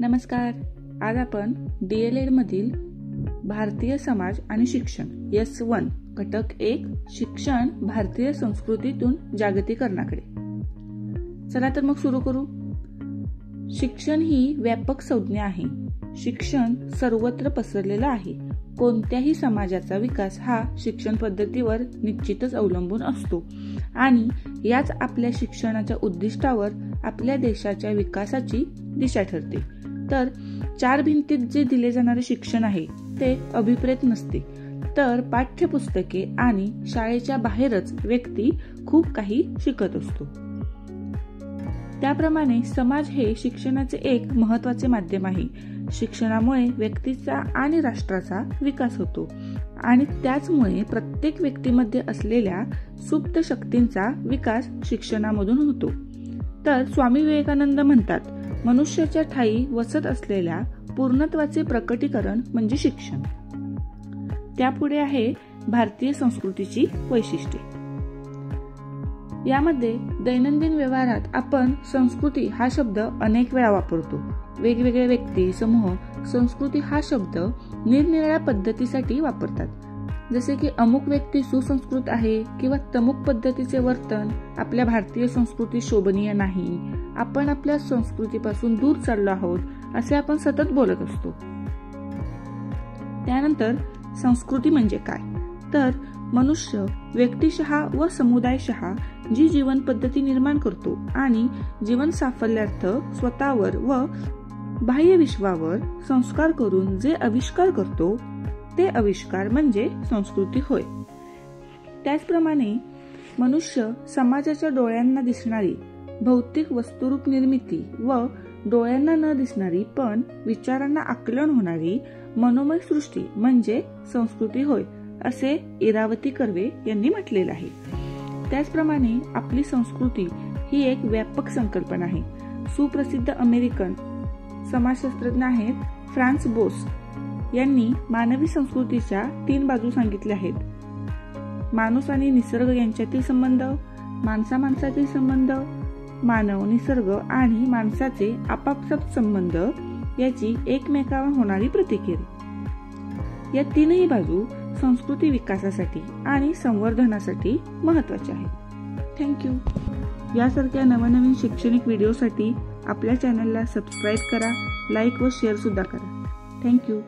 नमस्कार. आज आपण DLED मधील भारतीय समाज आणि शिक्षण S1 घटक 1 शिक्षण भारतीय संस्कृतीतून जागतिकीकरणाकडे. चला तर मग सुरू करू. शिक्षण ही व्यापक संज्ञा आहे. शिक्षण सर्वत्र पसरलेलं आहे. कोणत्याही समाजाचा विकास हा शिक्षण पद्धतीवर निश्चितच अवलंबून असतो आणि याच आपल्या शिक्षणाच्या उद्दिष्टावर आपल्या देशाच्या विकासाची दिशा ठरते. तर चार भिंतीत जे दिले जाणारे शिक्षण आहे ते अभिप्रेत नसते, तर पाठ्यपुस्तके आणि शाळेच्या बाहेरच व्यक्ती खूप काही शिकत असतो. त्याप्रमाणे समाज हे शिक्षणाचे एक महत्त्वाचे माध्यम आहे. शिक्षणामुळे व्यक्तीचा आणि राष्ट्राचा विकास होतो आणि त्याचमुळे प्रत्येक व्यक्तीमध्ये असलेल्या सुप्त शक्तींचा विकास शिक्षणामधून होतो. तर स्वामी विवेकानंद म्हणतात, मनुष्याच्या ठायी वसत असलेल्या पूर्णत्वाचे प्रकटीकरण म्हणजे शिक्षण. त्यापुढे आहे भारतीय संस्कृतीची वैशिष्ट्ये. यामध्ये दैनंदिन व्यवहारात आपण संस्कृती हा शब्द अनेक वेळा वापरतो. वेगवेगळे व्यक्ती समूह संस्कृती हा शब्द निरनिराळ्या पद्धतीसाठी वापरतात. जसे की अमुक व्यक्ती सुसंस्कृत आहे किंवा तमुक पद्धतीचे वर्तन आपल्या भारतीय संस्कृती शोभनीय नाही, आपण आपल्या संस्कृतीपासून दूर चाललो आहोत, असे आपण सतत बोलत असतो. त्यानंतर संस्कृती म्हणजे काय, तर मनुष्य व्यक्तिशः व समुदायशः जी जीवन पद्धती निर्माण करतो आणि जीवन साफल्यार्थ स्वतःवर व बाह्य विश्वावर संस्कार करून जे आविष्कार करतो ते आविष्कार म्हणजे संस्कृती होय. त्याचप्रमाणे मनुष्य समाजाच्या डोळ्यांना दिसणारी भौतिक वस्तुरूप निर्मिती व डोळ्यांना न दिसणारी पण विचारांना आकलन होणारी मनोमय सृष्टी म्हणजे संस्कृती होय, असे इरावती कर्वे यांनी म्हटलेले आहे. त्याचप्रमाणे आपली संस्कृती ही एक व्यापक संकल्पना आहे. सुप्रसिद्ध अमेरिकन समाजशास्त्रज्ञ आहेत फ्रान्स बोस यांनी मानवी संस्कृतीच्या 3 बाजू सांगितल्या आहेत. माणूस आणि निसर्ग यांच्यातील संबंध, माणसामाणसातील संबंध, मानव, निसर्ग आणि माणसाचे आपापसात संबंध याची एकमेकावर होणारी प्रतिक्रिया. या 3ही बाजू संस्कृती विकासासाठी आणि संवर्धनासाठी महत्त्वाच्या आहेत. थँक्यू. यासारख्या नवनवीन शैक्षणिक व्हिडिओसाठी आपल्या चॅनलला सबस्क्राईब करा, लाईक व शेअर सुद्धा करा. थँक्यू.